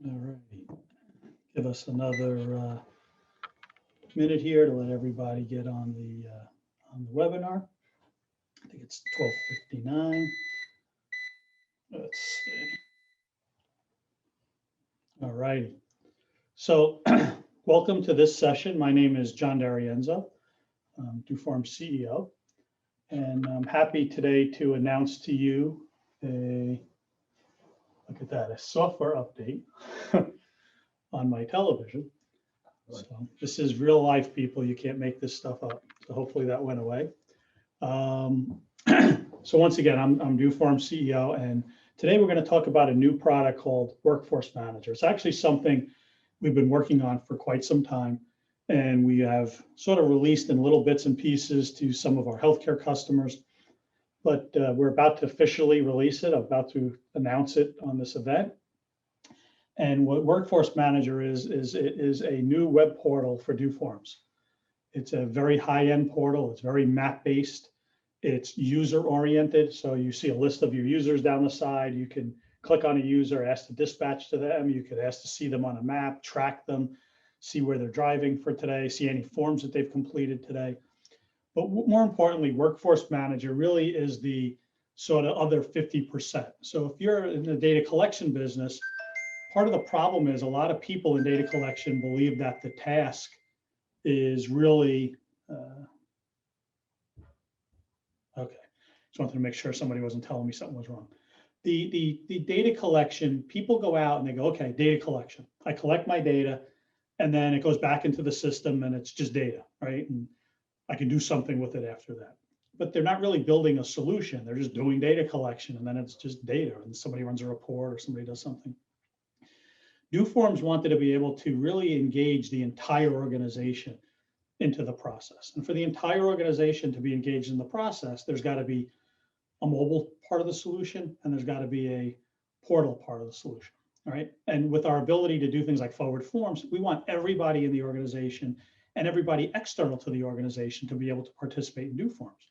All righty. Give us another minute here to let everybody get on the webinar. I think it's 12:59. Let's see. All righty. So welcome to this session. My name is John Darienzo, doForms CEO, and I'm happy today to announce to you look at that, a software update on my television. So this is real life, people. You can't make this stuff up. So hopefully that went away. So once again, I'm doForms CEO, and today we're going to talk about a new product called Workforce Manager. It's actually something we've been working on for quite some time, and we have sort of released in little bits and pieces to some of our healthcare customers. But we're about to officially release it. I'm about to announce it on this event. And what Workforce Manager is a new web portal for doForms. It's a very high-end portal. It's very map-based. It's user-oriented. So you see a list of your users down the side. You can click on a user, ask to dispatch to them. You could ask to see them on a map, track them, see where they're driving for today, see any forms that they've completed today. But more importantly, Workforce Manager really is the sort of other 50%. So if you're in the data collection business, part of the problem is a lot of people in data collection believe that the task is really, okay, just wanted to make sure somebody wasn't telling me something was wrong. The data collection, people go out and they go, okay, data collection. I collect my data and then it goes back into the system and it's just data, right? And I can do something with it after that. But they're not really building a solution. They're just doing data collection and then it's just data and somebody runs a report or somebody does something. doForms wanted to be able to really engage the entire organization into the process. And for the entire organization to be engaged in the process, there's got to be a mobile part of the solution and there's got to be a portal part of the solution, all right? And with our ability to do things like forward forms, we want everybody in the organization and everybody external to the organization to be able to participate in doForms.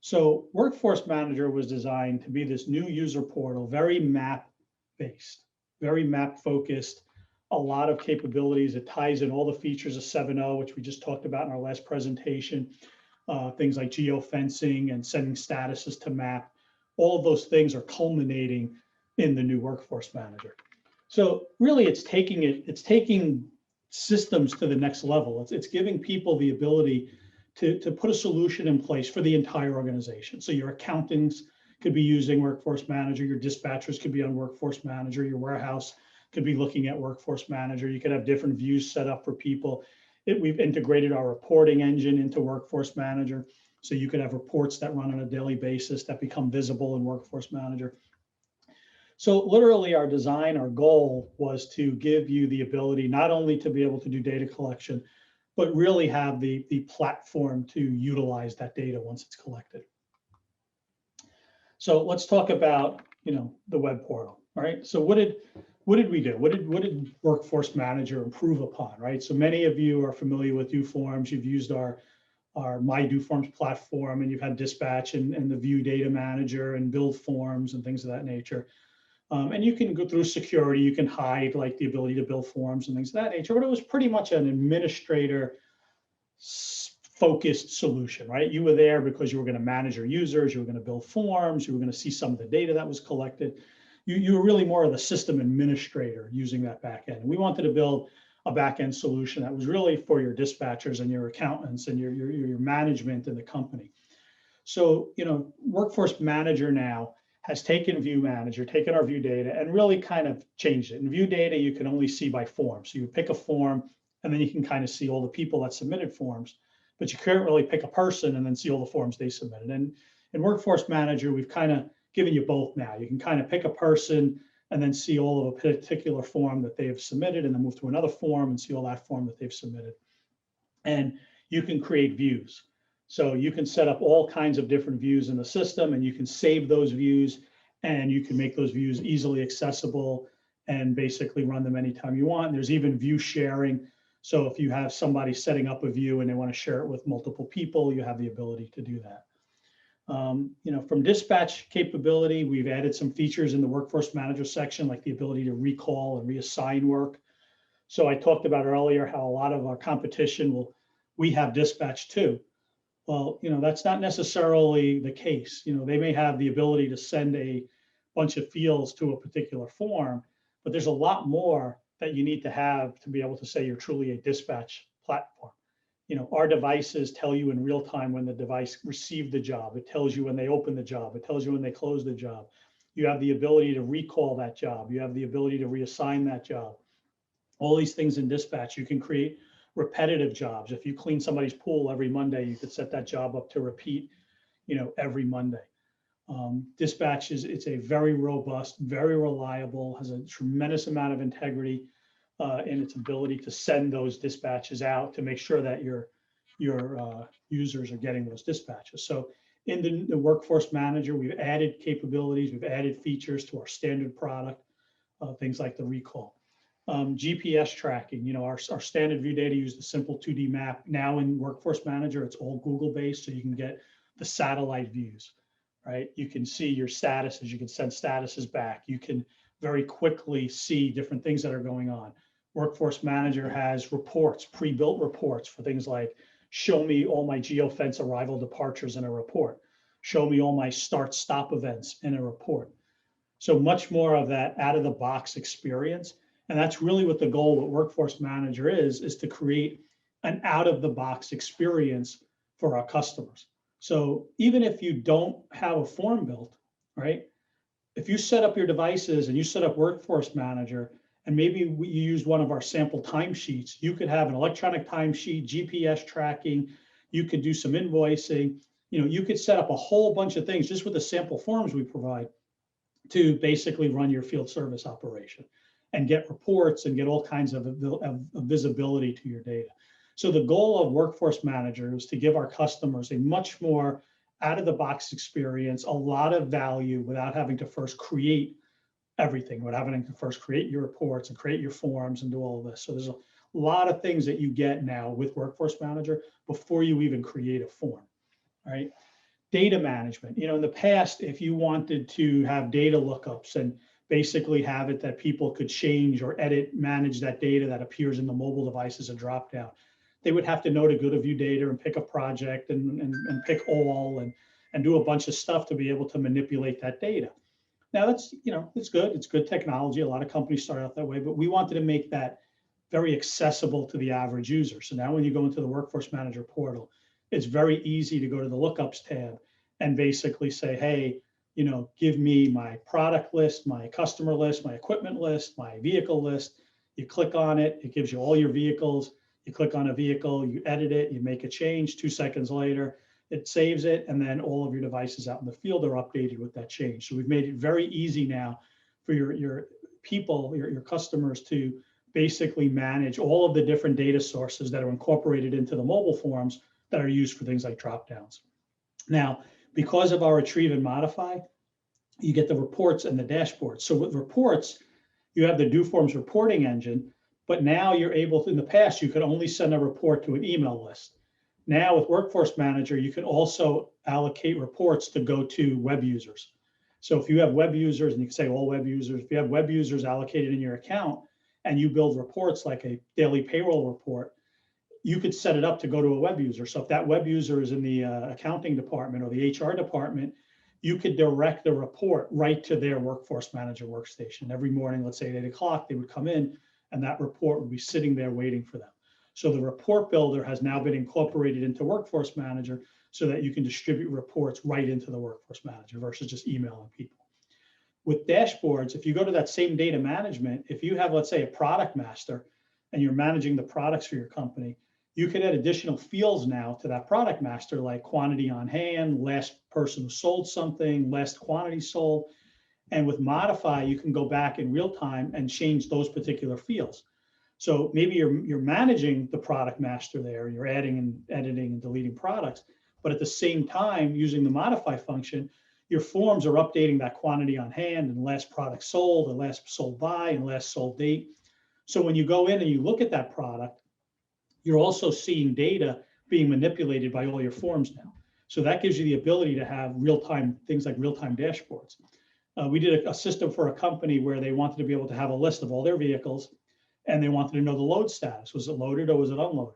So Workforce Manager was designed to be this new user portal, very map-based, very map-focused, a lot of capabilities. It ties in all the features of 7.0, which we just talked about in our last presentation, things like geofencing and sending statuses to map. All of those things are culminating in the new Workforce Manager. So really it's taking systems to the next level. It's giving people the ability to put a solution in place for the entire organization. So your accountants could be using Workforce Manager, your dispatchers could be on Workforce Manager, your warehouse could be looking at Workforce Manager. You could have different views set up for people. We've integrated our reporting engine into Workforce Manager. So you could have reports that run on a daily basis that become visible in Workforce Manager. So literally our design, our goal was to give you the ability not only to be able to do data collection, but really have the platform to utilize that data once it's collected. So let's talk about, the web portal, all right? So what did we do? What did Workforce Manager improve upon, right? So many of you are familiar with doForms. You've used our My doForms platform, and you've had dispatch and the view data manager and build forms and things of that nature. And you can go through security, you can hide like the ability to build forms and things of that nature, but it was pretty much an administrator focused solution, right? You were there because you were going to manage your users, you were going to build forms, you were going to see some of the data that was collected. You were really more of the system administrator using that backend. And we wanted to build a backend solution that was really for your dispatchers and your accountants and your management in the company. So, Workforce Manager now has taken View Manager, taken our view data and really kind of changed it. In view data, you can only see by form. So you pick a form and then you can kind of see all the people that submitted forms, but you can't really pick a person and then see all the forms they submitted. And in Workforce Manager, we've kind of given you both now. You can kind of pick a person and then see all of a particular form that they have submitted and then move to another form and see all that form that they've submitted. And you can create views. So you can set up all kinds of different views in the system and you can save those views and you can make those views easily accessible and basically run them anytime you want. And there's even view sharing. So if you have somebody setting up a view and they want to share it with multiple people, you have the ability to do that. From dispatch capability, we've added some features in the Workforce Manager section, like the ability to recall and reassign work. So I talked about earlier how a lot of our competition we have dispatch too. Well, that's not necessarily the case. They may have the ability to send a bunch of fields to a particular form, but there's a lot more that you need to have to be able to say you're truly a dispatch platform. Our devices tell you in real time when the device received the job. It tells you when they open the job. It tells you when they close the job. You have the ability to recall that job. You have the ability to reassign that job. All these things in dispatch, you can create repetitive jobs. If you clean somebody's pool every Monday, you could set that job up to repeat, every Monday. Dispatch it's a very robust, very reliable, has a tremendous amount of integrity in its ability to send those dispatches out to make sure that your users are getting those dispatches. So in the Workforce Manager, we've added capabilities, we've added features to our standard product, things like the recall. GPS tracking, our standard view data used a simple 2D map. Now in Workforce Manager, it's all Google based, so you can get the satellite views, right? You can see your statuses, you can send statuses back. You can very quickly see different things that are going on. Workforce Manager has reports, pre-built reports for things like, show me all my geofence arrival departures in a report. Show me all my start-stop events in a report. So much more of that out-of-the-box experience. And that's really what the goal with Workforce Manager is to create an out-of-the-box experience for our customers. So even if you don't have a form built, right? If you set up your devices and you set up Workforce Manager, and maybe you use one of our sample timesheets, you could have an electronic timesheet, GPS tracking, you could do some invoicing, you could set up a whole bunch of things just with the sample forms we provide to basically run your field service operation and get reports and get all kinds of visibility to your data. So the goal of Workforce Manager is to give our customers a much more out-of-the-box experience, a lot of value without having to first create everything, without having to first create your reports and create your forms and do all of this. So there's a lot of things that you get now with Workforce Manager before you even create a form, right? Data management. In the past, if you wanted to have data lookups and basically have it that people could change or edit, manage that data that appears in the mobile device as a dropdown, they would have to know to go to view data and pick a project and pick all and do a bunch of stuff to be able to manipulate that data. Now that's, it's good. It's good technology. A lot of companies start out that way, but we wanted to make that very accessible to the average user. So now when you go into the Workforce Manager portal, it's very easy to go to the lookups tab and basically say, hey, give me my product list, my customer list, my equipment list, my vehicle list. You click on it, it gives you all your vehicles. You click on a vehicle, you edit it, you make a change, 2 seconds later, it saves it, and then all of your devices out in the field are updated with that change. So we've made it very easy now for your people, your customers to basically manage all of the different data sources that are incorporated into the mobile forms that are used for things like dropdowns. Now, because of our retrieve and modify, you get the reports and the dashboards. So with reports, you have the doForms reporting engine, but now you're able to, in the past, you could only send a report to an email list. Now with Workforce Manager, you can also allocate reports to go to web users. So if you have web users, and you can say all web users, if you have web users allocated in your account and you build reports like a daily payroll report, you could set it up to go to a web user. So if that web user is in the accounting department or the HR department, you could direct the report right to their Workforce Manager workstation. Every morning, let's say at 8 o'clock, they would come in and that report would be sitting there waiting for them. So the report builder has now been incorporated into Workforce Manager so that you can distribute reports right into the Workforce Manager versus just emailing people. With dashboards, if you go to that same data management, if you have, let's say, a product master and you're managing the products for your company, you can add additional fields now to that product master, like quantity on hand, last person who sold something, last quantity sold. And with modify, you can go back in real time and change those particular fields. So maybe you're managing the product master there, you're adding and editing and deleting products, but at the same time, using the modify function, your forms are updating that quantity on hand and last product sold and last sold by and last sold date. So when you go in and you look at that product, you're also seeing data being manipulated by all your forms now. So that gives you the ability to have real-time things like real-time dashboards. We did a system for a company where they wanted to be able to have a list of all their vehicles, and they wanted to know the load status. Was it loaded or was it unloaded?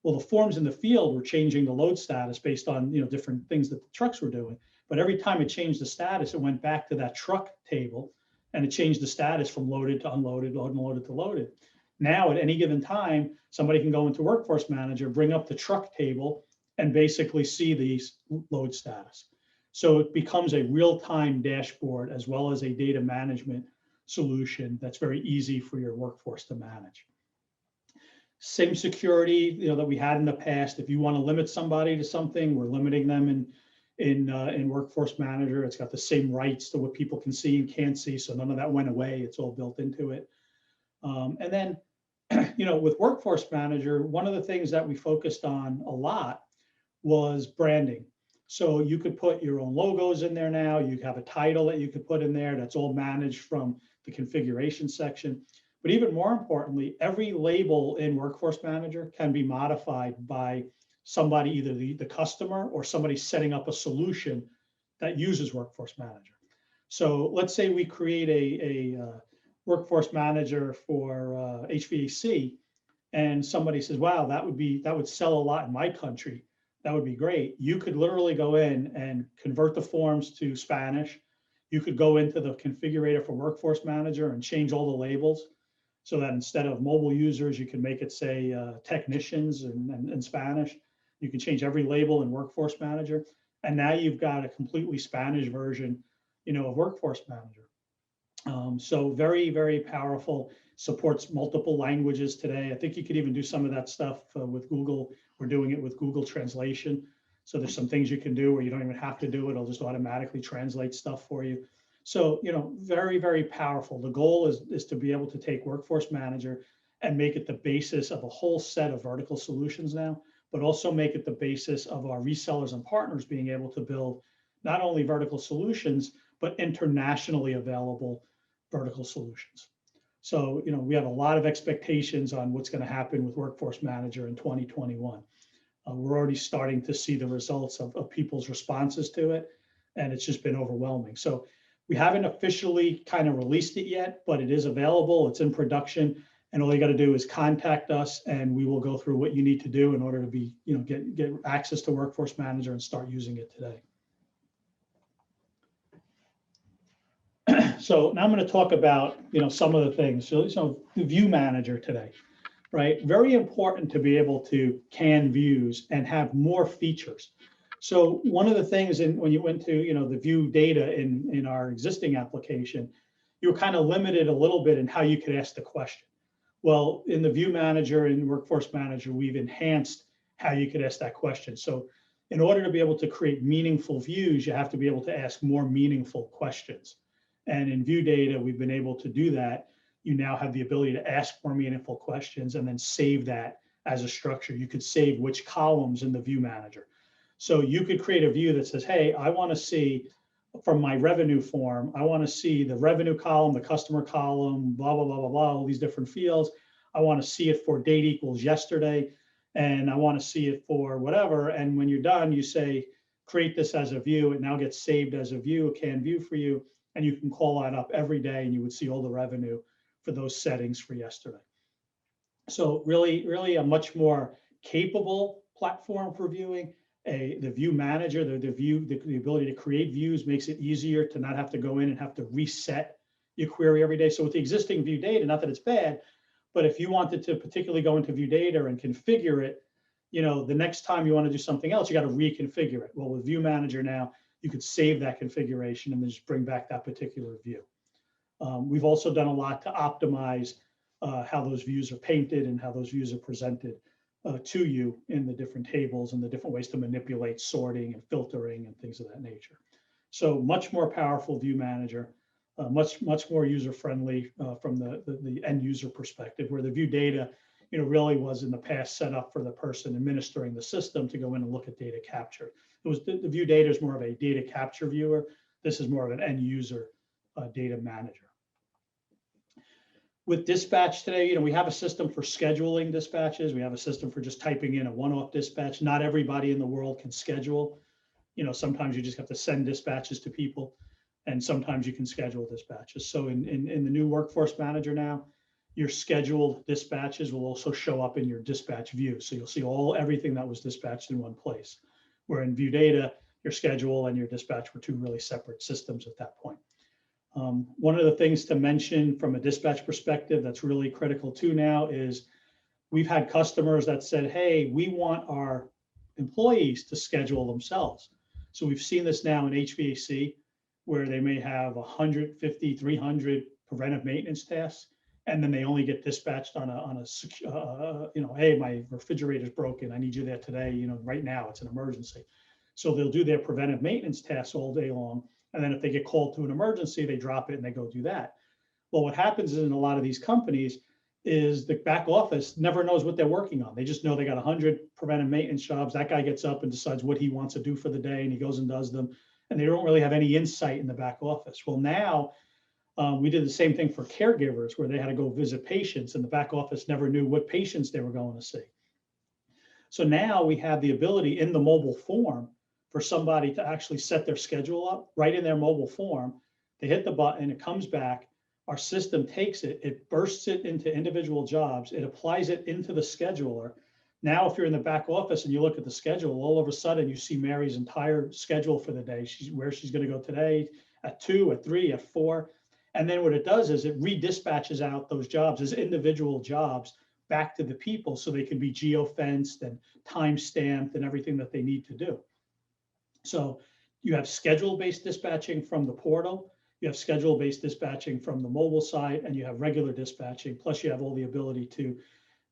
Well, the forms in the field were changing the load status based on different things that the trucks were doing. But every time it changed the status, it went back to that truck table, and it changed the status from loaded to unloaded, unloaded to loaded. Now, at any given time, somebody can go into Workforce Manager, bring up the truck table, and basically see the load status. So it becomes a real-time dashboard as well as a data management solution that's very easy for your workforce to manage. Same security that we had in the past. If you want to limit somebody to something, we're limiting them in Workforce Manager. It's got the same rights to what people can see and can't see, so none of that went away. It's all built into it. And then, with Workforce Manager, one of the things that we focused on a lot was branding. So you could put your own logos in there now. You have a title that you could put in there that's all managed from the configuration section. But even more importantly, every label in Workforce Manager can be modified by somebody, either the customer or somebody setting up a solution that uses Workforce Manager. So let's say we create a Workforce Manager for HVAC, and somebody says, wow, that would sell a lot in my country. That would be great. You could literally go in and convert the forms to Spanish. You could go into the configurator for Workforce Manager and change all the labels so that instead of mobile users, you can make it say technicians in Spanish. You can change every label in Workforce Manager. And now you've got a completely Spanish version, of Workforce Manager. So very, very powerful, supports multiple languages today. I think you could even do some of that stuff with Google. We're doing it with Google Translation. So there's some things you can do where you don't even have to do it. It'll just automatically translate stuff for you. So, very, very powerful. The goal is to be able to take Workforce Manager and make it the basis of a whole set of vertical solutions now, but also make it the basis of our resellers and partners being able to build not only vertical solutions, but internationally available vertical solutions. So, we have a lot of expectations on what's going to happen with Workforce Manager in 2021. We're already starting to see the results of people's responses to it, and it's just been overwhelming. So we haven't officially kind of released it yet, but it is available. It's in production, and all you got to do is contact us, and we will go through what you need to do in order to be, get access to Workforce Manager and start using it today. So now I'm going to talk about, some of the things. So the View Manager today, right? Very important to be able to can views and have more features. So one of the things when you went to, the view data in our existing application, you were kind of limited a little bit in how you could ask the question. Well, in the View Manager and Workforce Manager, we've enhanced how you could ask that question. So in order to be able to create meaningful views, you have to be able to ask more meaningful questions. And in View Data, we've been able to do that. You now have the ability to ask more meaningful questions and then save that as a structure. You could save which columns in the View Manager. So you could create a view that says, hey, I want to see from my revenue form, I want to see the revenue column, the customer column, blah, blah, blah, blah, blah, all these different fields. I want to see it for date equals yesterday, and I want to see it for whatever. And when you're done, you say, create this as a view. It now gets saved as a view, a can view for you, and you can call that up every day, and you would see all the revenue for those settings for yesterday. So really, really a much more capable platform for viewing. The View Manager, the ability to create views makes it easier to not have to go in and have to reset your query every day. So with the existing View Data, not that it's bad, but if you wanted to particularly go into View Data and configure it, the next time you want to do something else, you got to reconfigure it. Well, with View Manager now, you could save that configuration and then just bring back that particular view. We've also done a lot to optimize how those views are painted and how those views are presented to you in the different tables and the different ways to manipulate sorting and filtering and things of that nature. So much more powerful View Manager, much more user-friendly from the end user perspective, where the View Data really was in the past set up for the person administering the system to go in and look at data capture. It was the View Data is more of a data capture viewer. This is more of an end user data manager. With dispatch today, we have a system for scheduling dispatches. We have a system for just typing in a one-off dispatch. Not everybody in the world can schedule sometimes you just have to send dispatches to people, and sometimes you can schedule dispatches. So in the new Workforce Manager now, your scheduled dispatches will also show up in your dispatch view. So you'll see everything that was dispatched in one place, where in View Data, your schedule and your dispatch were two really separate systems at that point. One of the things to mention from a dispatch perspective that's really critical too now is we've had customers that said, hey, we want our employees to schedule themselves. So we've seen this now in HVAC, where they may have 150, 300 preventive maintenance tasks, and then they only get dispatched on a hey, my refrigerator's broken, I need you there today, right now, it's an emergency. So they'll do their preventive maintenance tasks all day long, and then if they get called to an emergency, they drop it and they go do that. Well, what happens in a lot of these companies is the back office never knows what they're working on. They just know they got 100 preventive maintenance jobs. That guy gets up and decides what he wants to do for the day, and he goes and does them. And they don't really have any insight in the back office. Well, now we did the same thing for caregivers, where they had to go visit patients, and the back office never knew what patients they were going to see. So now we have the ability in the mobile form for somebody to actually set their schedule up right in their mobile form. They hit the button, it comes back. Our system takes it, it bursts it into individual jobs, it applies it into the scheduler. Now, if you're in the back office and you look at the schedule, all of a sudden you see Mary's entire schedule for the day. Where she's going to go today, at 2, at 3, at 4. And then what it does is it redispatches out those jobs as individual jobs back to the people, so they can be geofenced and time stamped and everything that they need to do. So you have schedule-based dispatching from the portal, you have schedule-based dispatching from the mobile side, and you have regular dispatching. Plus you have all the ability to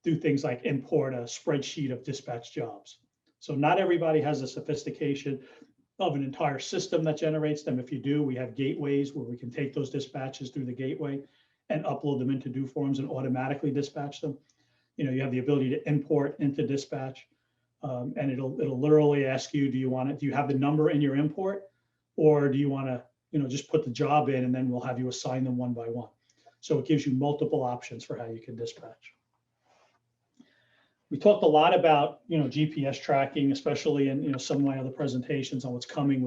do things like import a spreadsheet of dispatch jobs. So not everybody has the sophistication of an entire system that generates them. If you do, we have gateways where we can take those dispatches through the gateway and upload them into doForms and automatically dispatch them. You have the ability to import into dispatch, and it'll literally ask you, do you have the number in your import, or do you want to just put the job in, and then we'll have you assign them one by one. So it gives you multiple options for how you can dispatch. We talked a lot about GPS tracking, especially in some of my other presentations on what's coming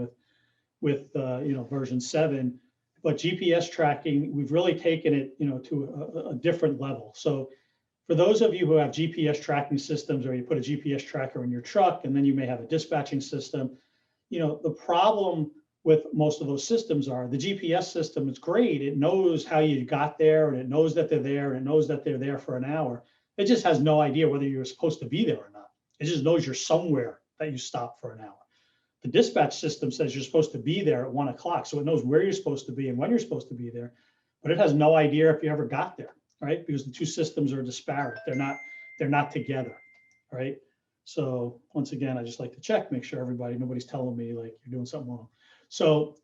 with version 7. But GPS tracking, we've really taken it to a different level. So for those of you who have GPS tracking systems, or you put a GPS tracker in your truck, and then you may have a dispatching system, the problem with most of those systems are the GPS system is great. It knows how you got there, and it knows that they're there, and it knows that they're there for an hour. It just has no idea whether you're supposed to be there or not. It just knows you're somewhere that you stopped for an hour. The dispatch system says you're supposed to be there at 1 o'clock. So it knows where you're supposed to be and when you're supposed to be there, but it has no idea if you ever got there, right? Because the two systems are disparate. They're not together, right? So once again, I just like to check, make sure nobody's telling me like you're doing something wrong. So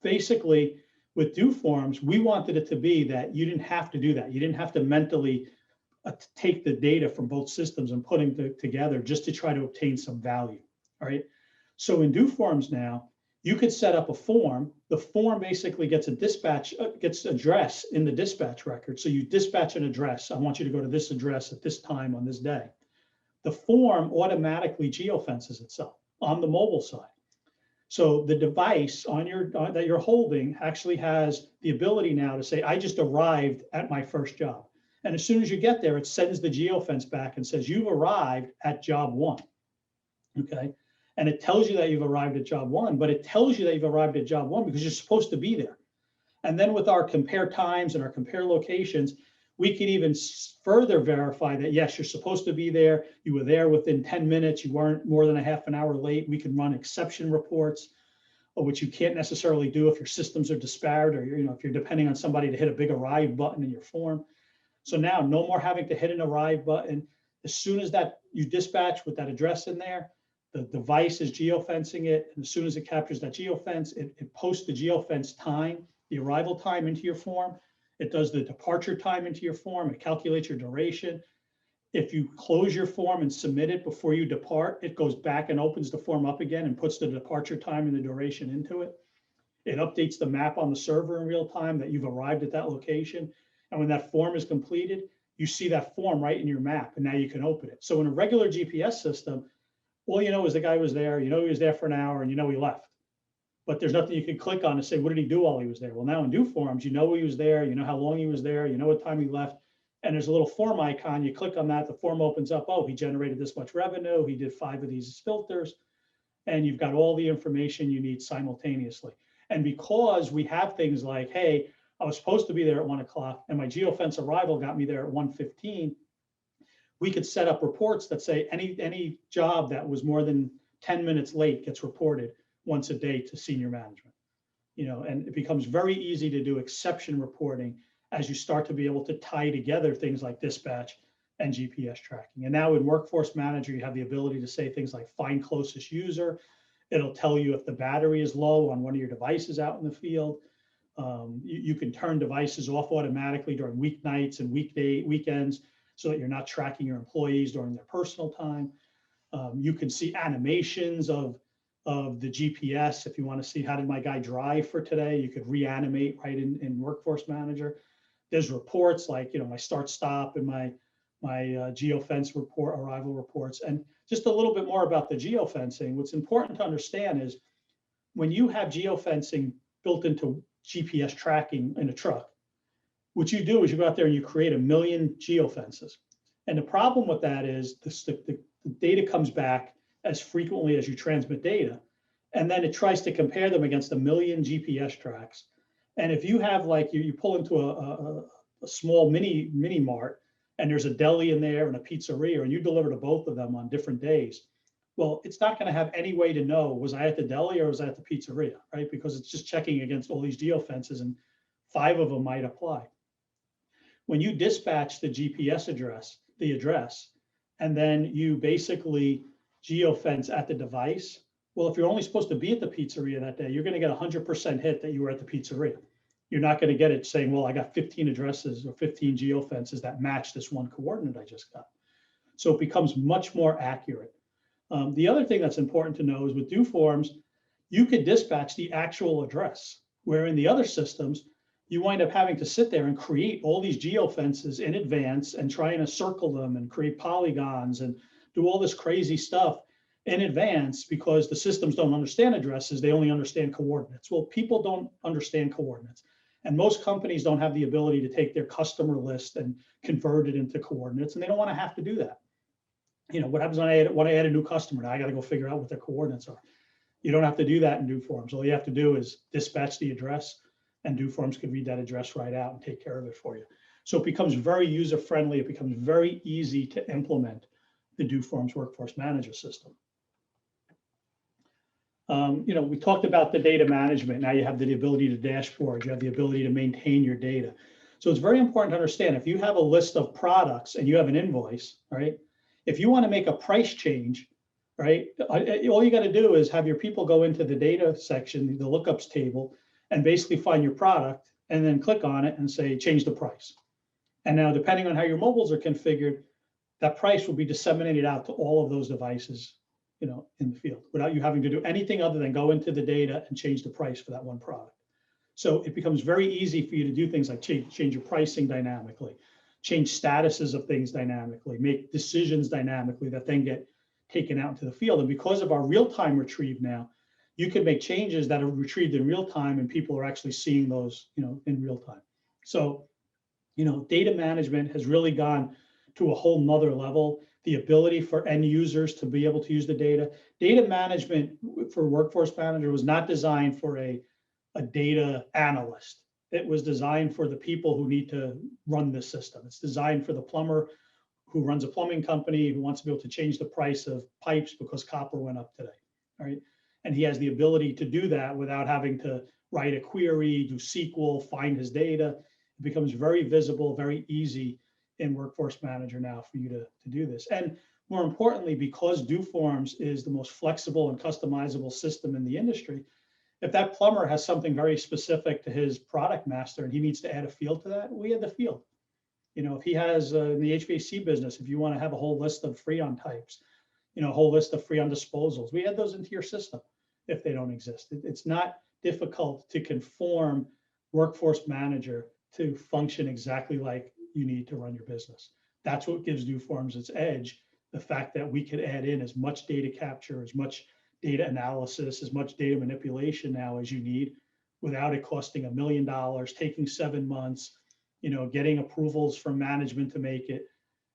basically with doForms, we wanted it to be that you didn't have to do that. You didn't have to mentally take the data from both systems and putting it together just to try to obtain some value, all right? So in doForms now, you could set up a form. The form basically gets gets address in the dispatch record. So you dispatch an address. I want you to go to this address at this time on this day. The form automatically geofences itself on the mobile side. So the device that you're holding actually has the ability now to say, I just arrived at my first job. And as soon as you get there, it sends the geofence back and says, you've arrived at job 1, okay? And it tells you that you've arrived at job 1, but it tells you that you've arrived at job 1 because you're supposed to be there. And then with our compare times and our compare locations, we can even further verify that, yes, you're supposed to be there. You were there within 10 minutes. You weren't more than a half an hour late. We can run exception reports, which you can't necessarily do if your systems are disparate, or if you're depending on somebody to hit a big arrive button in your form. So now no more having to hit an arrive button. As soon as that you dispatch with that address in there, the device is geofencing it. And as soon as it captures that geofence, it posts the geofence time, the arrival time into your form. It does the departure time into your form. It calculates your duration. If you close your form and submit it before you depart, it goes back and opens the form up again and puts the departure time and the duration into it. It updates the map on the server in real time that you've arrived at that location. And when that form is completed, you see that form right in your map, and now you can open it. So in a regular GPS system, All you know is the guy was there, you know he was there for an hour, and you know he left. But there's nothing you can click on to say, what did he do while he was there? Well, now in doForms, you know he was there, you know how long he was there, you know what time he left, and there's a little form icon. You click on that, the form opens up. Oh, he generated this much revenue. He did 5 of these filters, and you've got all the information you need simultaneously. And because we have things like, hey, I was supposed to be there at 1 o'clock, and my geofence arrival got me there at 1:15. We could set up reports that say any job that was more than 10 minutes late gets reported once a day to senior management. And it becomes very easy to do exception reporting as you start to be able to tie together things like dispatch and GPS tracking. And now in Workforce Manager, you have the ability to say things like find closest user. It'll tell you if the battery is low on one of your devices out in the field. You can turn devices off automatically during weeknights and weekends so that you're not tracking your employees during their personal time. You can see animations of the GPS. If you want to see how did my guy drive for today, you could reanimate right in Workforce Manager. There's reports like my start stop and my geofence report, arrival reports. And just a little bit more about the geofencing. What's important to understand is when you have geofencing built into GPS tracking in a truck, what you do is you go out there and you create 1 million geofences. And the problem with that is the data comes back as frequently as you transmit data. And then it tries to compare them against 1 million GPS tracks. And if you have like, you pull into a small mini mart and there's a deli in there and a pizzeria, and you deliver to both of them on different days, well, it's not going to have any way to know, was I at the deli or was I at the pizzeria, right? Because it's just checking against all these geofences and 5 of them might apply. When you dispatch the GPS address, and then you basically geofence at the device, well, if you're only supposed to be at the pizzeria that day, you're going to get 100% hit that you were at the pizzeria. You're not going to get it saying, well, I got 15 addresses or 15 geofences that match this one coordinate I just got. So it becomes much more accurate. The other thing that's important to know is with doForms, you could dispatch the actual address, where in the other systems, you wind up having to sit there and create all these geofences in advance and trying to circle them and create polygons and do all this crazy stuff in advance because the systems don't understand addresses, they only understand coordinates. Well, people don't understand coordinates. And most companies don't have the ability to take their customer list and convert it into coordinates, and they don't want to have to do that. What happens when I add a new customer? Now I got to go figure out what their coordinates are. You don't have to do that in doForms. All you have to do is dispatch the address, and doForms could read that address right out and take care of it for you. So it becomes very user-friendly. It becomes very easy to implement the doForms Workforce Manager system. We talked about the data management. Now you have the ability to dashboard. You have the ability to maintain your data. So it's very important to understand if you have a list of products and you have an invoice, right? If you want to make a price change, right, all you got to do is have your people go into the data section, the lookups table, and basically find your product and then click on it and say, change the price. And now, depending on how your mobiles are configured, that price will be disseminated out to all of those devices, in the field without you having to do anything other than go into the data and change the price for that one product. So it becomes very easy for you to do things like change your pricing dynamically, change statuses of things dynamically, make decisions dynamically that then get taken out into the field. And because of our real-time retrieve now, you can make changes that are retrieved in real time and people are actually seeing those, in real time. So, data management has really gone to a whole nother level. The ability for end users to be able to use the data. Data management for Workforce Manager was not designed for a data analyst. It was designed for the people who need to run this system. It's designed for the plumber who runs a plumbing company who wants to be able to change the price of pipes because copper went up today, right? And he has the ability to do that without having to write a query, do SQL, find his data. It becomes very visible, very easy in Workforce Manager now for you to do this. And more importantly, because doForms is the most flexible and customizable system in the industry, if that plumber has something very specific to his product master and he needs to add a field to that, we add the field. If he has in the HVAC business, if you want to have a whole list of Freon types, a whole list of Freon disposals, we add those into your system if they don't exist. It's not difficult to conform Workforce Manager to function exactly like you need to run your business. That's what gives doForms its edge the fact that we could add in as much data capture, as much data analysis, as much data manipulation now as you need without it costing $1 million, taking 7 months, getting approvals from management to make it.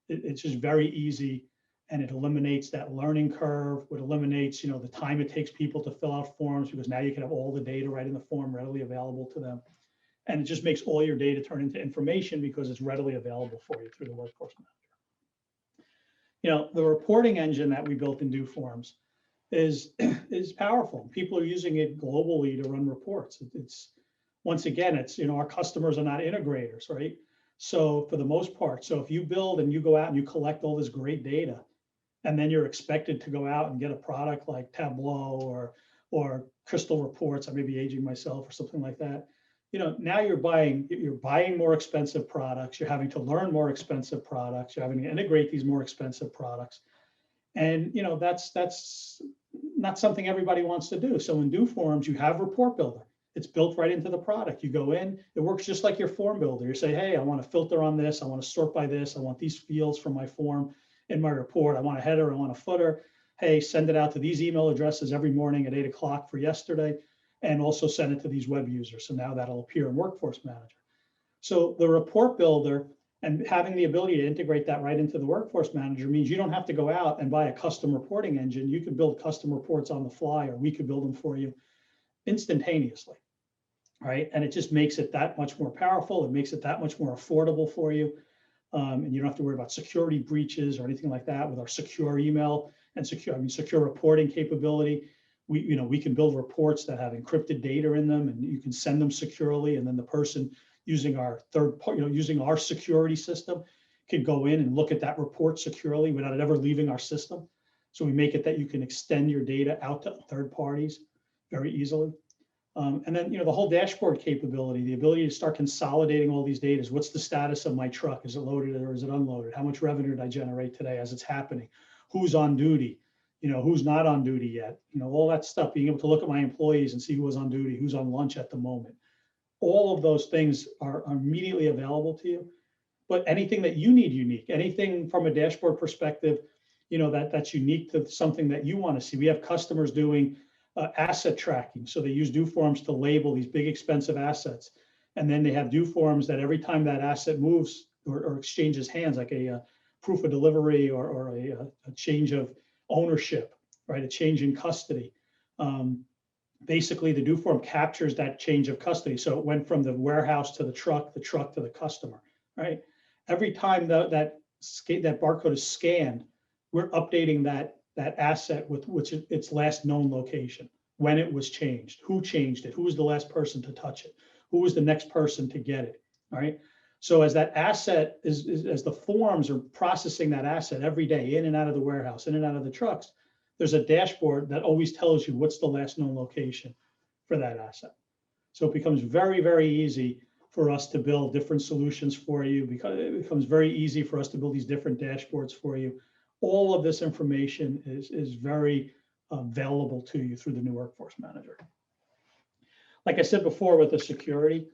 It's just very easy, and it eliminates that learning curve. It eliminates, the time it takes people to fill out forms, because now you can have all the data right in the form readily available to them. And it just makes all your data turn into information because it's readily available for you through the Workforce Manager. The reporting engine that we built in doForms is powerful. People are using it globally to run reports. Once again, our customers are not integrators, right? So for the most part, if you build and you go out and you collect all this great data, and then you're expected to go out and get a product like Tableau or Crystal Reports, I may be aging myself or something like that. Now you're buying more expensive products. You're having to learn more expensive products. You're having to integrate these more expensive products. And that's not something everybody wants to do. So in doForms, you have Report Builder. It's built right into the product. You go in, it works just like your form builder. You say, hey, I want to filter on this. I want to sort by this. I want these fields from my form in my report. I want a header. I want a footer. Hey, send it out to these email addresses every morning at 8 o'clock for yesterday, and also send it to these web users. So now that'll appear in Workforce Manager. So the Report Builder and having the ability to integrate that right into the Workforce Manager means you don't have to go out and buy a custom reporting engine. You can build custom reports on the fly, or we could build them for you instantaneously, right? And it just makes it that much more powerful. It makes it that much more affordable for you. And you don't have to worry about security breaches or anything like that with our secure email and secure reporting capability. We can build reports that have encrypted data in them, and you can send them securely. And then the person using our using our security system can go in and look at that report securely without it ever leaving our system. So we make it that you can extend your data out to third parties very easily. And then, the whole dashboard capability, the ability to start consolidating all these data. What's the status of my truck? Is it loaded or is it unloaded? How much revenue did I generate today as it's happening? Who's on duty? Who's not on duty yet? All that stuff, being able to look at my employees and see who was on duty, who's on lunch at the moment. All of those things are immediately available to you. But anything that you need unique, anything from a dashboard perspective, that's unique to something that you want to see. We have customers doing asset tracking. So they use doForms to label these big expensive assets. And then they have doForms that every time that asset moves or exchanges hands, like a proof of delivery or a change of ownership, right? A change in custody. Basically, the doForm captures that change of custody. So it went from the warehouse to the truck to the customer, right? Every time that barcode is scanned, we're updating that asset with its last known location, when it was changed, who changed it, who was the last person to touch it, who was the next person to get it, right? So as that asset as the forms are processing that asset every day in and out of the warehouse, in and out of the trucks, there's a dashboard that always tells you what's the last known location for that asset. So it becomes very, very easy for us to build different solutions for you, because it becomes very easy for us to build these different dashboards for you. All of this information is very available to you through the new Workforce Manager. Like I said before with the security,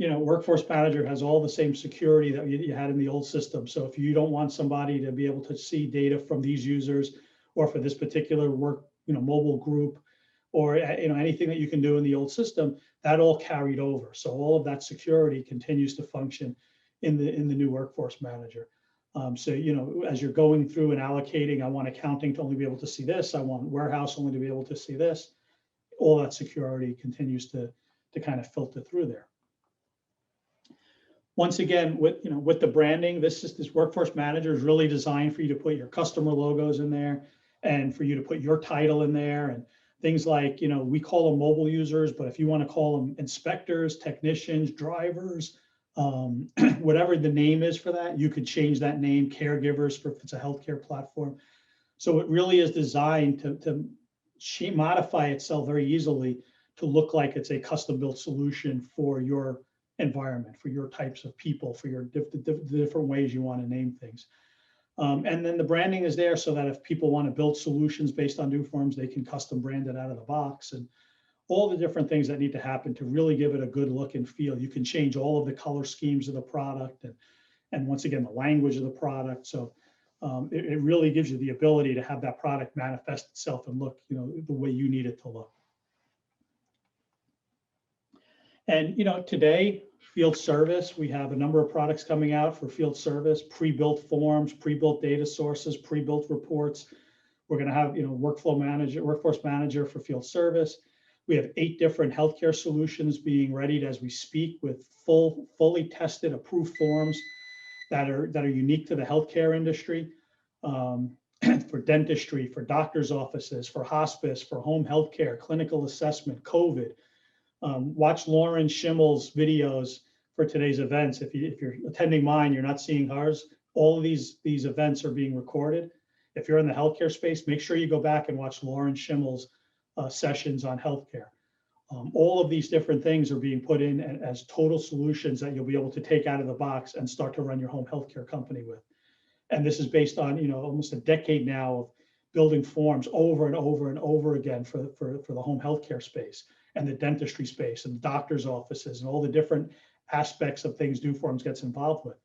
Workforce Manager has all the same security that you had in the old system. So if you don't want somebody to be able to see data from these users, or for this particular mobile group, or anything that you can do in the old system, that all carried over. So all of that security continues to function in the new Workforce Manager. So as you're going through and allocating, I want accounting to only be able to see this, I want warehouse only to be able to see this, all that security continues to kind of filter through there. Once again, with the branding, this Workforce Manager is really designed for you to put your customer logos in there, and for you to put your title in there, and things like, we call them mobile users, but if you want to call them inspectors, technicians, drivers, whatever the name is for that, you could change that name, caregivers if it's a healthcare platform. So it really is designed to modify itself very easily to look like it's a custom built solution for your environment, for your types of people, for your different ways you want to name things. And then the branding is there so that if people want to build solutions based on doForms, they can custom brand it out of the box, and all the different things that need to happen to really give it a good look and feel. You can change all of the color schemes of the product, and once again, the language of the product. So it really gives you the ability to have that product manifest itself and look, the way you need it to look. And, today, field service, we have a number of products coming out for field service, pre-built forms, pre-built data sources, pre-built reports. We're going to have, workforce manager for field service. We have 8 different healthcare solutions being readied as we speak with fully tested, approved forms that are unique to the healthcare industry, for dentistry, for doctor's offices, for hospice, for home healthcare, clinical assessment, COVID. Watch Lauren Schimmel's videos for today's events. If you're attending mine, you're not seeing hers. All of these events are being recorded. If you're in the healthcare space, make sure you go back and watch Lauren Schimmel's sessions on healthcare. All of these different things are being put in as total solutions that you'll be able to take out of the box and start to run your home healthcare company with. And this is based on almost a decade now of building forms over and over and over again for the home healthcare space and the dentistry space and the doctor's offices and all the different aspects of things doForms gets involved with.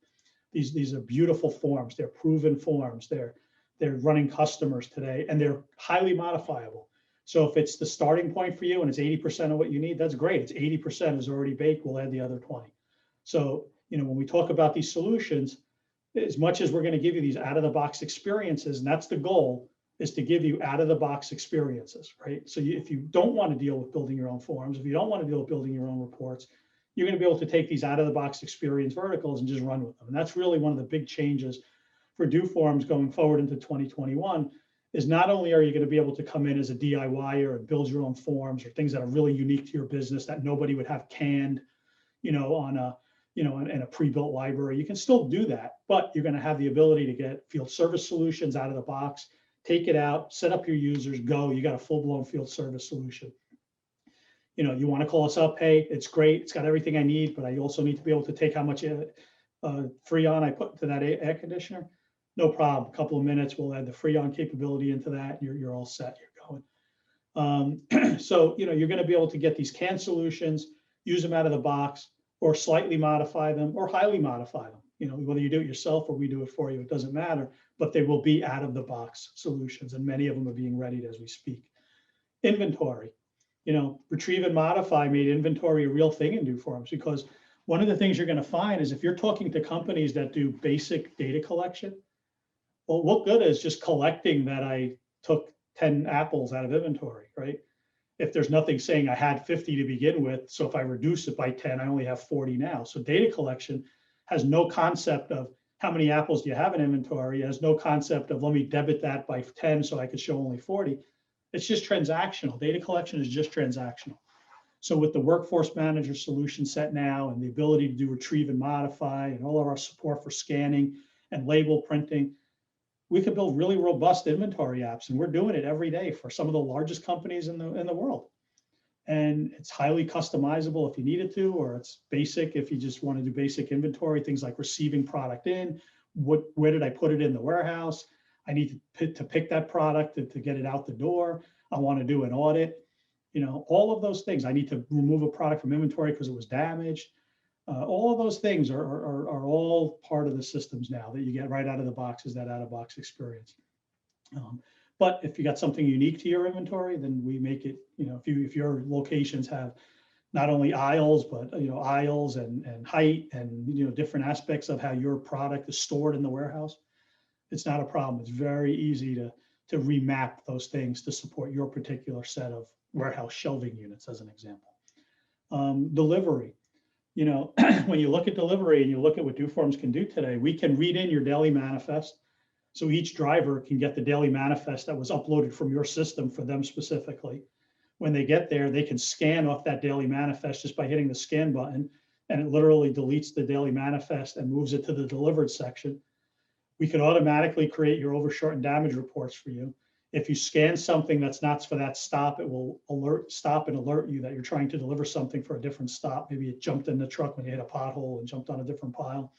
These are beautiful forms. They're proven forms. They're running customers today, and they're highly modifiable. So if it's the starting point for you and it's 80% of what you need, that's great. It's 80% is already baked. We'll add the other 20. So, when we talk about these solutions, as much as we're going to give you these out-of-the-box experiences, and that's the goal, is to give you out-of-the-box experiences, right? So if you don't want to deal with building your own forms, if you don't want to deal with building your own reports, you're going to be able to take these out-of-the-box experience verticals and just run with them. And that's really one of the big changes for doForms going forward into 2021, is not only are you going to be able to come in as a DIYer and build your own forms or things that are really unique to your business that nobody would have canned, on a, in a pre-built library. You can still do that, but you're going to have the ability to get field service solutions out of the box, take it out, set up your users, go. You got a full-blown field service solution. You want to call us up, hey, it's great, it's got everything I need, but I also need to be able to take how much Freon I put into that air conditioner. No problem. A couple of minutes, we'll add the Freon capability into that. You're all set. You're going. So you're going to be able to get these canned solutions, use them out of the box, or slightly modify them, or highly modify them. Whether you do it yourself or we do it for you, it doesn't matter. But they will be out of the box solutions, and many of them are being readied as we speak. Inventory. Retrieve and modify made inventory a real thing in doForms, because one of the things you're going to find is if you're talking to companies that do basic data collection, well, what good is just collecting that I took 10 apples out of inventory, right? If there's nothing saying I had 50 to begin with, so if I reduce it by 10, I only have 40 now. So data collection has no concept of how many apples do you have in inventory. It has no concept of let me debit that by 10 so I could show only 40. It's just transactional. Data collection is just transactional. So with the workforce manager solution set now and the ability to do retrieve and modify and all of our support for scanning and label printing, we could build really robust inventory apps, and we're doing it every day for some of the largest companies in the world. And it's highly customizable if you needed to, or it's basic if you just want to do basic inventory, things like receiving product in, where did I put it in the warehouse? I need to pick that product to get it out the door. I want to do an audit, all of those things. I need to remove a product from inventory because it was damaged. All of those things are all part of the systems now that you get right out of the box, is that out-of-box experience. But if you got something unique to your inventory, then we make it, if your locations have not only aisles, but aisles and height and different aspects of how your product is stored in the warehouse, it's not a problem. It's very easy to remap those things to support your particular set of warehouse shelving units, as an example. Delivery. When you look at delivery and you look at what doForms can do today, we can read in your daily manifest. So each driver can get the daily manifest that was uploaded from your system for them specifically. When they get there, they can scan off that daily manifest just by hitting the scan button, and it literally deletes the daily manifest and moves it to the delivered section. We can automatically create your overshort and damage reports for you. If you scan something that's not for that stop, it will stop and alert you that you're trying to deliver something for a different stop. Maybe it jumped in the truck when you hit a pothole and jumped on a different pile.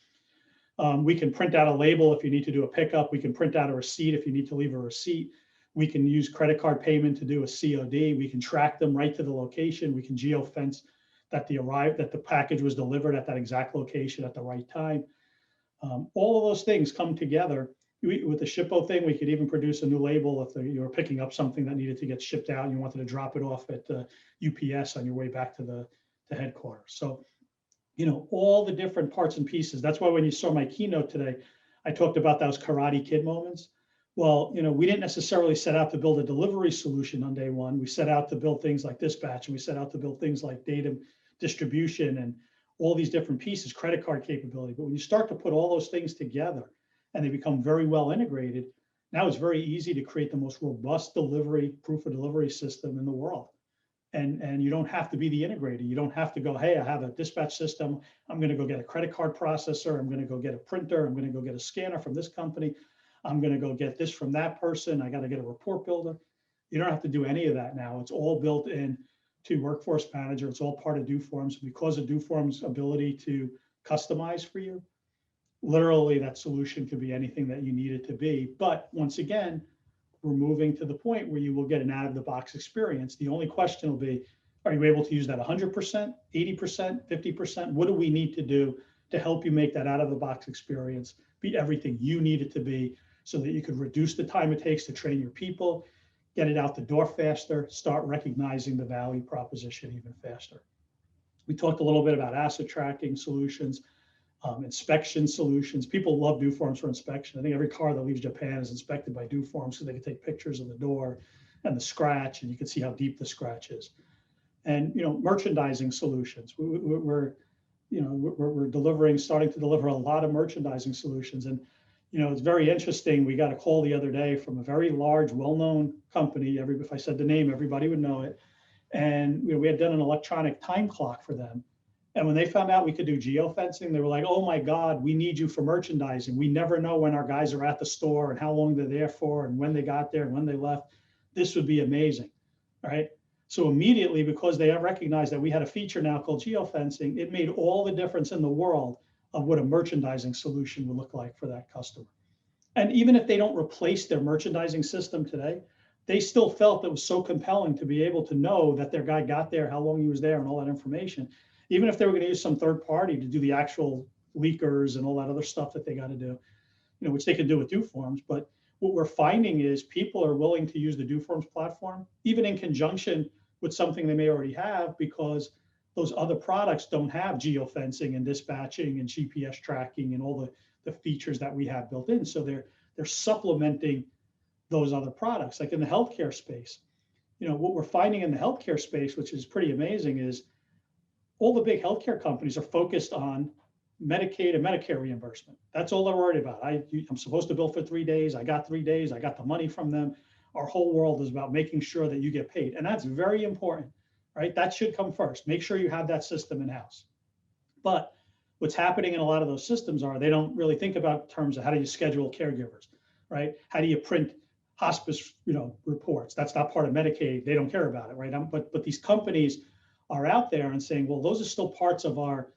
We can print out a label if you need to do a pickup. We can print out a receipt if you need to leave a receipt. We can use credit card payment to do a COD. We can track them right to the location. We can geofence that the package was delivered at that exact location at the right time. All of those things come together with the Shippo thing, we could even produce a new label if you were picking up something that needed to get shipped out and you wanted to drop it off at UPS on your way back to the headquarters. So, all the different parts and pieces. That's why when you saw my keynote today, I talked about those Karate Kid moments. Well, we didn't necessarily set out to build a delivery solution on day one. We set out to build things like dispatch, and we set out to build things like data distribution and all these different pieces, credit card capability. But when you start to put all those things together and they become very well integrated, now it's very easy to create the most robust proof of delivery system in the world. And you don't have to be the integrator. You don't have to go, hey, I have a dispatch system. I'm going to go get a credit card processor. I'm going to go get a printer. I'm going to go get a scanner from this company. I'm going to go get this from that person. I got to get a report builder. You don't have to do any of that now. It's all built in to Workforce Manager. It's all part of doForms. Because of doForms' ability to customize for you, literally that solution could be anything that you need it to be. But once again, we're moving to the point where you will get an out-of-the-box experience. The only question will be, are you able to use that 100%, 80%, 50%? What do we need to do to help you make that out-of-the-box experience be everything you need it to be, so that you could reduce the time it takes to train your people, get it out the door faster, start recognizing the value proposition even faster. We talked a little bit about asset tracking solutions, inspection solutions. People love doForms for inspection. I think every car that leaves Japan is inspected by doForms so they can take pictures of the door and the scratch, and you can see how deep the scratch is. And merchandising solutions. We're starting to deliver a lot of merchandising solutions. And it's very interesting. We got a call the other day from a very large, well-known company. If I said the name, everybody would know it. And we had done an electronic time clock for them. And when they found out we could do geofencing, they were like, oh my God, we need you for merchandising. We never know when our guys are at the store and how long they're there for and when they got there and when they left. This would be amazing, right? So immediately, because they have recognized that we had a feature now called geofencing, it made all the difference in the world of what a merchandising solution would look like for that customer. And even if they don't replace their merchandising system today, they still felt it was so compelling to be able to know that their guy got there, how long he was there, and all that information. Even if they were going to use some third party to do the actual leakers and all that other stuff that they got to do, which they can do with doForms. But what we're finding is people are willing to use the doForms platform, even in conjunction with something they may already have, because those other products don't have geofencing and dispatching and GPS tracking and all the features that we have built in. So they're supplementing those other products. Like in the healthcare space, what we're finding in the healthcare space, which is pretty amazing, is all the big healthcare companies are focused on Medicaid and Medicare reimbursement. That's all they're worried about. I'm supposed to bill for 3 days. I got 3 days. I got the money from them. Our whole world is about making sure that you get paid. And that's very important, right? That should come first. Make sure you have that system in-house. But what's happening in a lot of those systems are they don't really think about terms of how do you schedule caregivers, right? How do you print hospice, reports? That's not part of Medicaid. They don't care about it, right? But these companies are out there and saying, well, those are still parts of our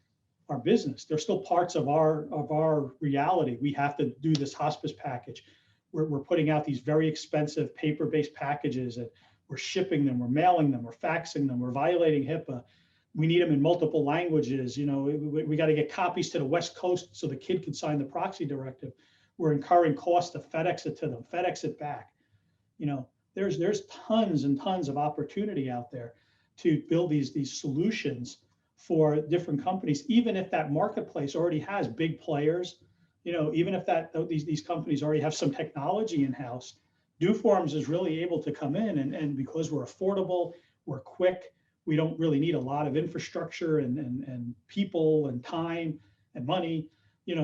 business. They're still parts of our reality. We have to do this hospice package. We're putting out these very expensive paper-based packages, and we're shipping them, we're mailing them, we're faxing them, we're violating HIPAA. We need them in multiple languages. We got to get copies to the West Coast so the kid can sign the proxy directive. We're incurring costs to FedEx it to them, FedEx it back. There's tons and tons of opportunity out there to build these solutions for different companies, even if that marketplace already has big players, even if these companies already have some technology in-house. doForms is really able to come in and because we're affordable, we're quick, we don't really need a lot of infrastructure and people and time and money.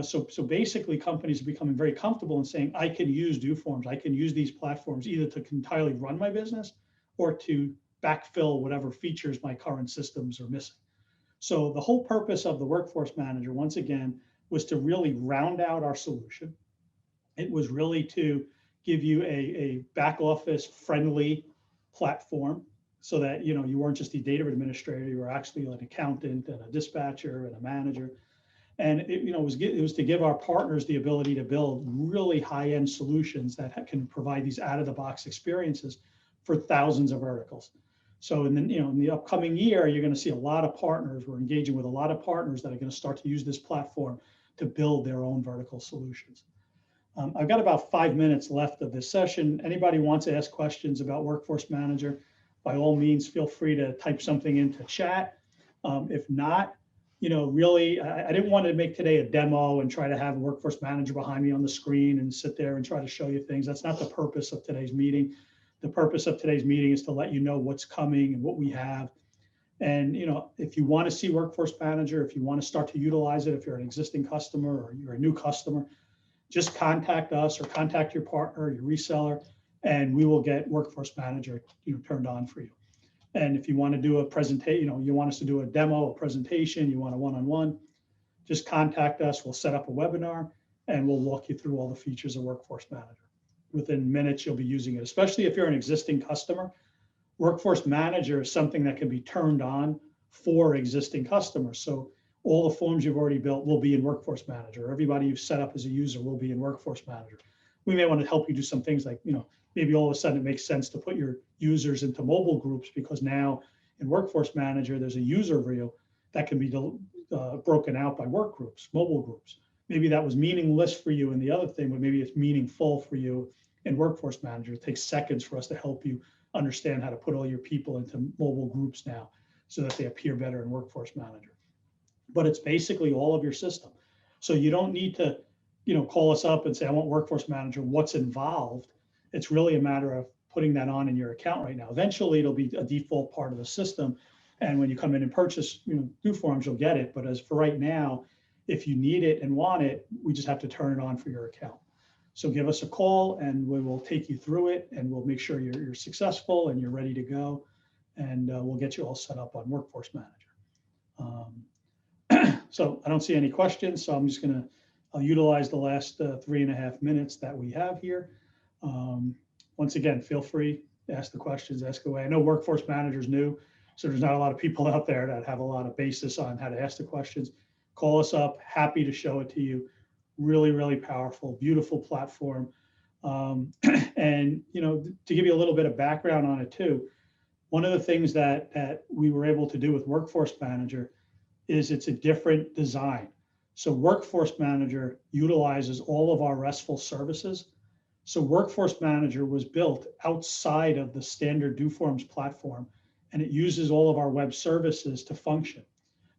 So basically companies are becoming very comfortable in saying, I can use doForms, I can use these platforms either to entirely run my business or to backfill whatever features my current systems are missing. So the whole purpose of the Workforce Manager, once again, was to really round out our solution. It was really to give you a back office friendly platform so that you weren't just a data administrator, you were actually an accountant and a dispatcher and a manager. And it was to give our partners the ability to build really high-end solutions that can provide these out-of-the-box experiences for thousands of verticals. So in the upcoming year, you're going to see a lot of partners. We're engaging with a lot of partners that are going to start to use this platform to build their own vertical solutions. I've got about 5 minutes left of this session. Anybody wants to ask questions about Workforce Manager, by all means, feel free to type something into chat. If not, really, I didn't want to make today a demo and try to have a Workforce Manager behind me on the screen and sit there and try to show you things. That's not the purpose of today's meeting. The purpose of today's meeting is to let you know what's coming and what we have. And if you want to see Workforce Manager, if you want to start to utilize it, if you're an existing customer or you're a new customer, just contact us or contact your partner, your reseller, and we will get Workforce Manager turned on for you. And if you want to do a presentation, you want us to do a demo, a presentation, you want a one-on-one, just contact us. We'll set up a webinar and we'll walk you through all the features of Workforce Manager. Within minutes, you'll be using it, especially if you're an existing customer. Workforce Manager is something that can be turned on for existing customers. So all the forms you've already built will be in Workforce Manager. Everybody you've set up as a user will be in Workforce Manager. We may want to help you do some things like, maybe all of a sudden it makes sense to put your users into mobile groups, because now in Workforce Manager, there's a user view that can be broken out by work groups, mobile groups. Maybe that was meaningless for you in the other thing, but maybe it's meaningful for you in Workforce Manager. It takes seconds for us to help you understand how to put all your people into mobile groups now so that they appear better in Workforce Manager. But it's basically all of your system. So you don't need to, call us up and say, I want Workforce Manager, what's involved? It's really a matter of putting that on in your account right now. Eventually it'll be a default part of the system. And when you come in and purchase, doForms, you'll get it. But as for right now, if you need it and want it, we just have to turn it on for your account. So give us a call and we will take you through it and we'll make sure you're successful and you're ready to go. And we'll get you all set up on Workforce Manager. So I don't see any questions, so I'm just I'll utilize the last 3.5 minutes that we have here. Once again, feel free to ask the questions, ask away. I know Workforce Manager is new, so there's not a lot of people out there that have a lot of basis on how to ask the questions. Call us up, happy to show it to you. Really, really powerful, beautiful platform. And to give you a little bit of background on it too, one of the things that we were able to do with Workforce Manager is it's a different design. So Workforce Manager utilizes all of our RESTful services. So Workforce Manager was built outside of the standard doForms platform, and it uses all of our web services to function.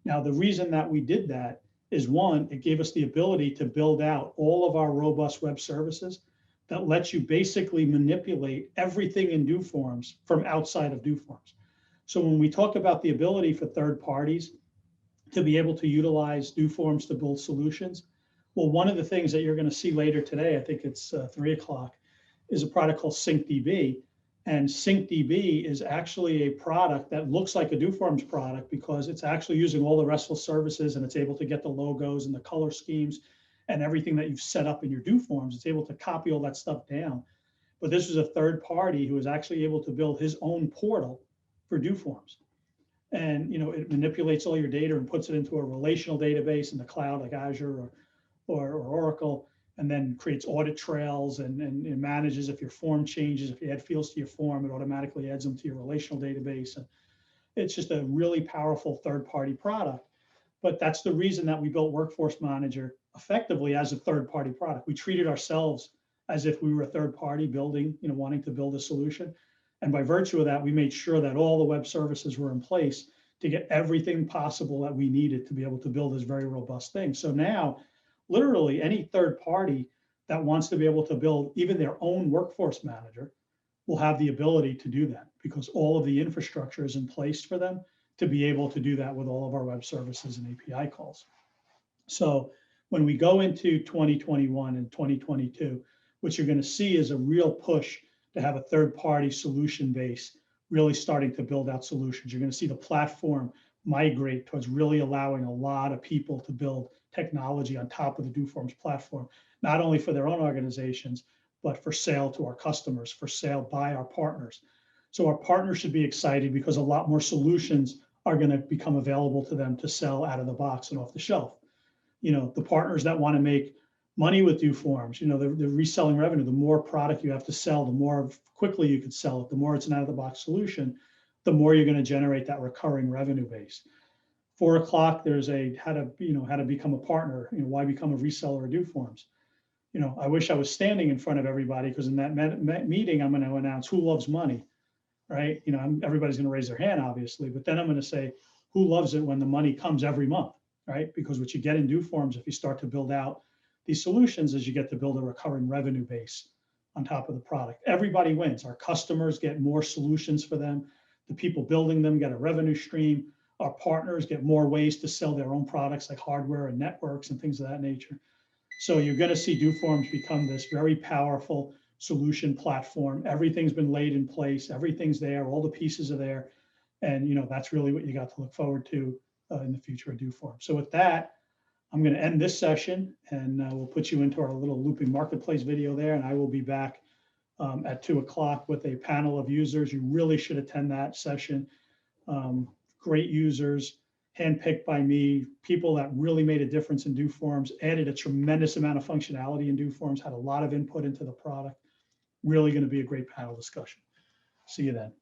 Now, the reason that we did that is, one, it gave us the ability to build out all of our robust web services that lets you basically manipulate everything in doForms from outside of doForms. So when we talk about the ability for third parties to be able to utilize doForms to build solutions, well, one of the things that you're going to see later today, I think it's 3 o'clock, is a product called SyncDB. And SyncDB is actually a product that looks like a doForms product because it's actually using all the RESTful services, and it's able to get the logos and the color schemes and everything that you've set up in your doForms. It's able to copy all that stuff down. But this is a third party who is actually able to build his own portal for doForms. And it manipulates all your data and puts it into a relational database in the cloud like Azure or Oracle, and then creates audit trails and it manages if your form changes. If you add fields to your form, it automatically adds them to your relational database. And it's just a really powerful third-party product. But that's the reason that we built Workforce Manager effectively as a third-party product. We treated ourselves as if we were a third party building, wanting to build a solution. And by virtue of that, we made sure that all the web services were in place to get everything possible that we needed to be able to build this very robust thing. So now, literally any third party that wants to be able to build even their own Workforce Manager will have the ability to do that because all of the infrastructure is in place for them to be able to do that with all of our web services and API calls. So when we go into 2021 and 2022, what you're going to see is a real push to have a third-party solution base really starting to build out solutions. You're going to see the platform migrate towards really allowing a lot of people to build technology on top of the doForms platform, not only for their own organizations, but for sale to our customers, for sale by our partners. So our partners should be excited because a lot more solutions are going to become available to them to sell out of the box and off the shelf. The partners that want to make money with doForms, the reselling revenue, the more product you have to sell, the more quickly you can sell it, the more it's an out-of-the-box solution, the more you're going to generate that recurring revenue base. 4 o'clock, there's a how to become a partner, why become a reseller of doForms. you know, I wish I was standing in front of everybody, because in that meeting, I'm going to announce who loves money, right? You know, everybody's going to raise their hand, obviously, but then I'm going to say who loves it when the money comes every month, right? Because what you get in doForms, if you start to build out these solutions, is you get to build a recurring revenue base on top of the product. Everybody wins. Our customers get more solutions for them. The people building them get a revenue stream. Our partners get more ways to sell their own products, like hardware and networks and things of that nature. So you're going to see doForms become this very powerful solution platform. Everything's been laid in place. Everything's there. All the pieces are there. And, you know, that's really what you got to look forward to in the future of doForms. So with that, I'm going to end this session, and we'll put you into our little looping marketplace video there. And I will be back at 2 o'clock with a panel of users. You really should attend that session. Great users, handpicked by me, people that really made a difference in doForms, added a tremendous amount of functionality in doForms, had a lot of input into the product. Really going to be a great panel discussion. See you then.